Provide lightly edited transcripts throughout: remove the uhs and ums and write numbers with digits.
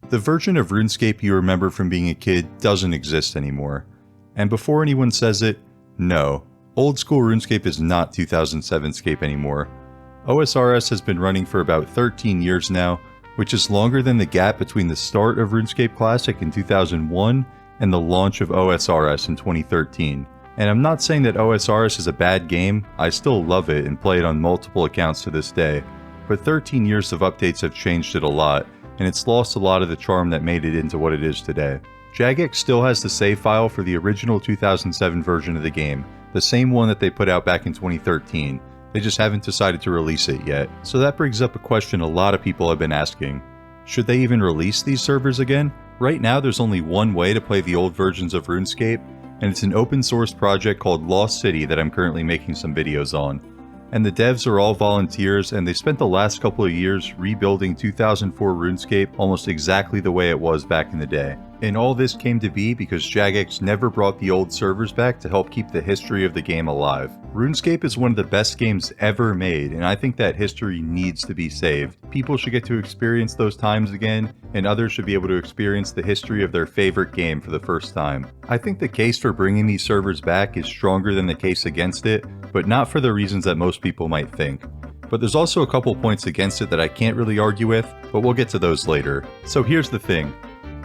The version of RuneScape you remember from being a kid doesn't exist anymore. And before anyone says it, no. Old school RuneScape is not 2007scape anymore. OSRS has been running for about 13 years now, which is longer than the gap between the start of RuneScape Classic in 2001 and the launch of OSRS in 2013. And I'm not saying that OSRS is a bad game, I still love it and play it on multiple accounts to this day, but 13 years of updates have changed it a lot, and it's lost a lot of the charm that made it into what it is today. Jagex still has the save file for the original 2007 version of the game, the same one that they put out back in 2013. They just haven't decided to release it yet. So that brings up a question a lot of people have been asking. Should they even release these servers again? Right now there's only one way to play the old versions of RuneScape, and it's an open source project called Lost City that I'm currently making some videos on. And the devs are all volunteers, and they spent the last couple of years rebuilding 2004 RuneScape almost exactly the way it was back in the day. And all this came to be because Jagex never brought the old servers back to help keep the history of the game alive. RuneScape is one of the best games ever made, and I think that history needs to be saved. People should get to experience those times again, and others should be able to experience the history of their favorite game for the first time. I think the case for bringing these servers back is stronger than the case against it, but not for the reasons that most people might think. But there's also a couple points against it that I can't really argue with, but we'll get to those later. So here's the thing.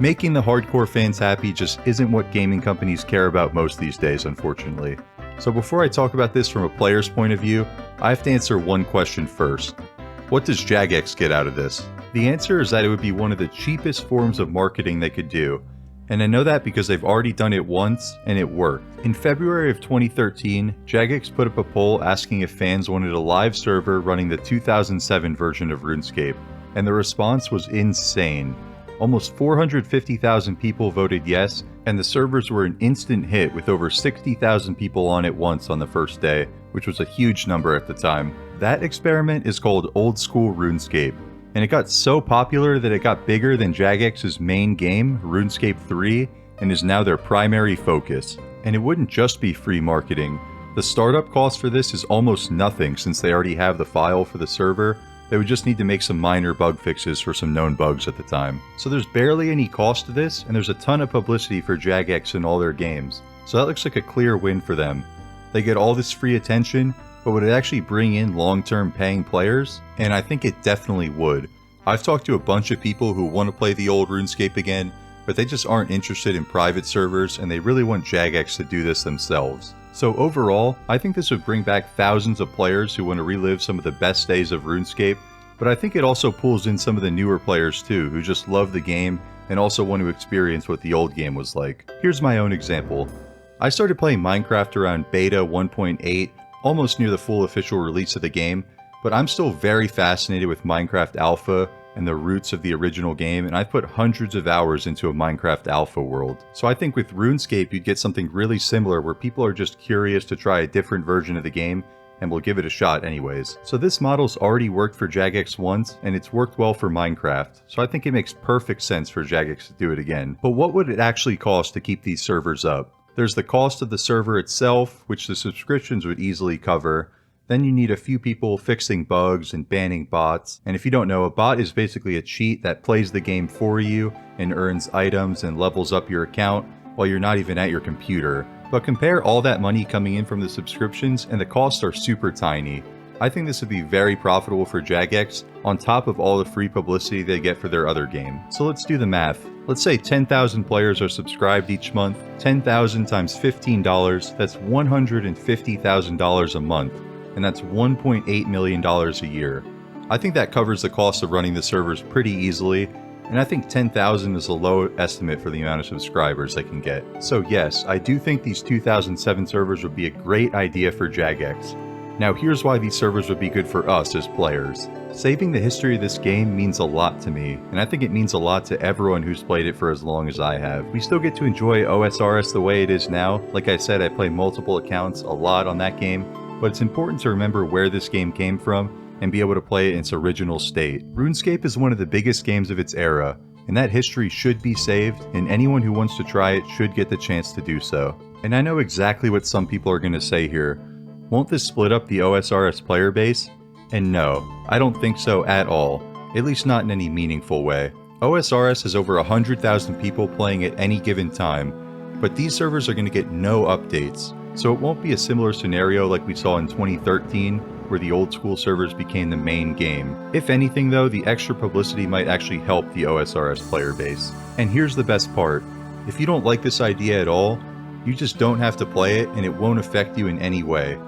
Making the hardcore fans happy just isn't what gaming companies care about most these days, unfortunately. So before I talk about this from a player's point of view, I have to answer one question first. What does Jagex get out of this? The answer is that it would be one of the cheapest forms of marketing they could do. And I know that because they've already done it once, and it worked. In February of 2013, Jagex put up a poll asking if fans wanted a live server running the 2007 version of RuneScape, and the response was insane. Almost 450,000 people voted yes, and the servers were an instant hit with over 60,000 people on at once on the first day, which was a huge number at the time. That experiment is called Old School RuneScape, and it got so popular that it got bigger than Jagex's main game, RuneScape 3, and is now their primary focus. And it wouldn't just be free marketing. The startup cost for this is almost nothing since they already have the file for the server. They would just need to make some minor bug fixes for some known bugs at the time. So there's barely any cost to this, and there's a ton of publicity for Jagex in all their games. So that looks like a clear win for them. They get all this free attention, but would it actually bring in long-term paying players? And I think it definitely would. I've talked to a bunch of people who want to play the old RuneScape again, but they just aren't interested in private servers, and they really want Jagex to do this themselves. So overall, I think this would bring back thousands of players who want to relive some of the best days of RuneScape, but I think it also pulls in some of the newer players too, who just love the game and also want to experience what the old game was like. Here's my own example. I started playing Minecraft around beta 1.8, almost near the full official release of the game, but I'm still very fascinated with Minecraft Alpha and the roots of the original game, and I've put hundreds of hours into a Minecraft Alpha world. So I think with RuneScape you'd get something really similar where people are just curious to try a different version of the game and will give it a shot anyways. So this model's already worked for Jagex once, and it's worked well for Minecraft, so I think it makes perfect sense for Jagex to do it again. But what would it actually cost to keep these servers up? There's the cost of the server itself, which the subscriptions would easily cover. Then you need a few people fixing bugs and banning bots. And if you don't know, a bot is basically a cheat that plays the game for you and earns items and levels up your account while you're not even at your computer. But compare all that money coming in from the subscriptions and the costs are super tiny. I think this would be very profitable for Jagex on top of all the free publicity they get for their other game. So let's do the math. Let's say 10,000 players are subscribed each month. 10,000 times $15, that's $150,000 a month. And that's $1.8 million a year. I think that covers the cost of running the servers pretty easily, and I think 10,000 is a low estimate for the amount of subscribers they can get. So yes, I do think these 2007 servers would be a great idea for Jagex. Now here's why these servers would be good for us as players. Saving the history of this game means a lot to me, and I think it means a lot to everyone who's played it for as long as I have. We still get to enjoy OSRS the way it is now. Like I said, I play multiple accounts a lot on that game, but it's important to remember where this game came from and be able to play it in its original state. RuneScape is one of the biggest games of its era, and that history should be saved, and anyone who wants to try it should get the chance to do so. And I know exactly what some people are going to say here. Won't this split up the OSRS player base? And no, I don't think so at all, at least not in any meaningful way. OSRS has over 100,000 people playing at any given time, but these servers are going to get no updates, so it won't be a similar scenario like we saw in 2013, where the old school servers became the main game. If anything though, the extra publicity might actually help the OSRS player base. And here's the best part. If you don't like this idea at all, you just don't have to play it and it won't affect you in any way.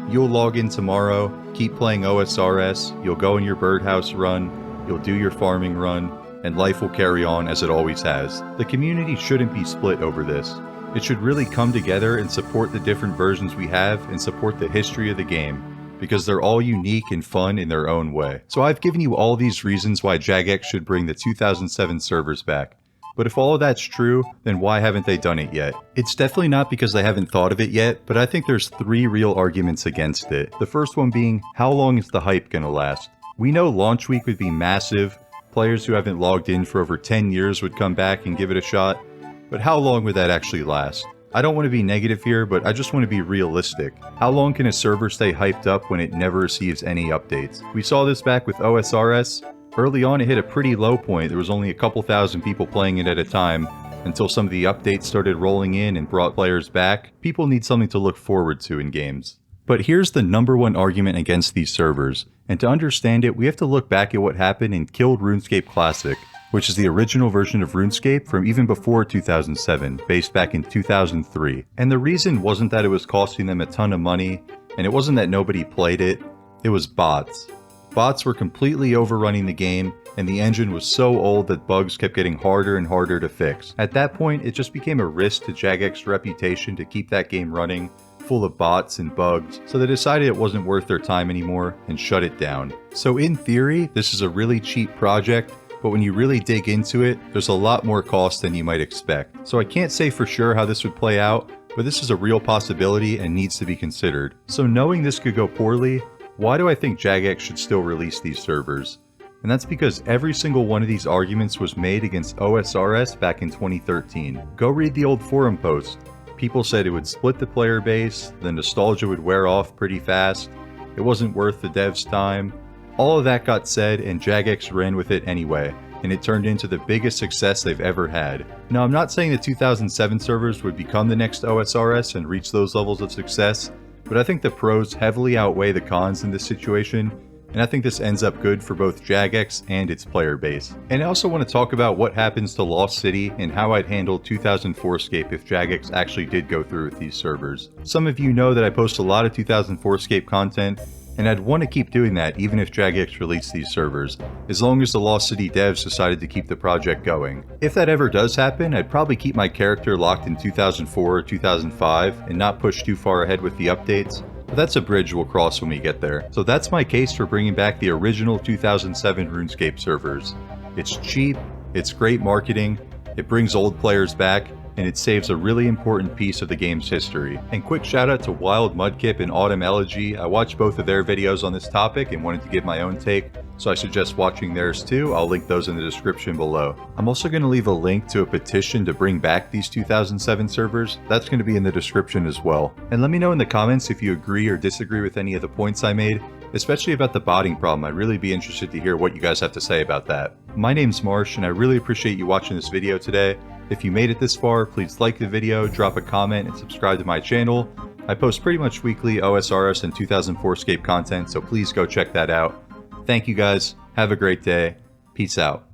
You'll log in tomorrow, keep playing OSRS, you'll go in your birdhouse run, you'll do your farming run, and life will carry on as it always has. The community shouldn't be split over this. It should really come together and support the different versions we have and support the history of the game, because they're all unique and fun in their own way. So I've given you all these reasons why Jagex should bring the 2007 servers back. But if all of that's true, then why haven't they done it yet? It's definitely not because they haven't thought of it yet, but I think there's 3 real arguments against it. The first one being, how long is the hype gonna last? We know launch week would be massive, players who haven't logged in for over 10 years would come back and give it a shot, but how long would that actually last? I don't want to be negative here, but I just want to be realistic. How long can a server stay hyped up when it never receives any updates? We saw this back with OSRS. Early on it hit a pretty low point, there was only a couple thousand people playing it at a time, until some of the updates started rolling in and brought players back. People need something to look forward to in games. But here's the #1 argument against these servers, and to understand it we have to look back at what happened in Killed RuneScape Classic, which is the original version of RuneScape from even before 2007, based back in 2003. And the reason wasn't that it was costing them a ton of money, and it wasn't that nobody played it, it was bots. Bots were completely overrunning the game, and the engine was so old that bugs kept getting harder and harder to fix. At that point, it just became a risk to Jagex's reputation to keep that game running, full of bots and bugs, so they decided it wasn't worth their time anymore and shut it down. So in theory, this is a really cheap project, but when you really dig into it, there's a lot more cost than you might expect. So I can't say for sure how this would play out, but this is a real possibility and needs to be considered. So knowing this could go poorly, why do I think Jagex should still release these servers? And that's because every single one of these arguments was made against OSRS back in 2013. Go read the old forum posts. People said it would split the player base, the nostalgia would wear off pretty fast, it wasn't worth the devs' time. All of that got said and Jagex ran with it anyway, and it turned into the biggest success they've ever had. Now I'm not saying the 2007 servers would become the next OSRS and reach those levels of success, but I think the pros heavily outweigh the cons in this situation, and I think this ends up good for both Jagex and its player base. And I also want to talk about what happens to Lost City and how I'd handle 2004scape if Jagex actually did go through with these servers. Some of you know that I post a lot of 2004scape content, and I'd want to keep doing that even if Jagex released these servers, as long as the Lost City devs decided to keep the project going. If that ever does happen, I'd probably keep my character locked in 2004 or 2005 and not push too far ahead with the updates, but that's a bridge we'll cross when we get there. So that's my case for bringing back the original 2007 RuneScape servers. It's cheap, it's great marketing, it brings old players back, and it saves a really important piece of the game's history. And quick shout out to Wild Mudkip and Autumn Elegy. I watched both of their videos on this topic and wanted to give my own take, so I suggest watching theirs too. I'll link those in the description below. I'm also going to leave a link to a petition to bring back these 2007 servers. That's going to be in the description as well. And let me know in the comments if you agree or disagree with any of the points I made, especially about the botting problem. I'd really be interested to hear what you guys have to say about that. My name's Marsh, and I really appreciate you watching this video today. If you made it this far, please like the video, drop a comment, and subscribe to my channel. I post pretty much weekly OSRS and 2004scape content, so please go check that out. Thank you guys, have a great day, peace out.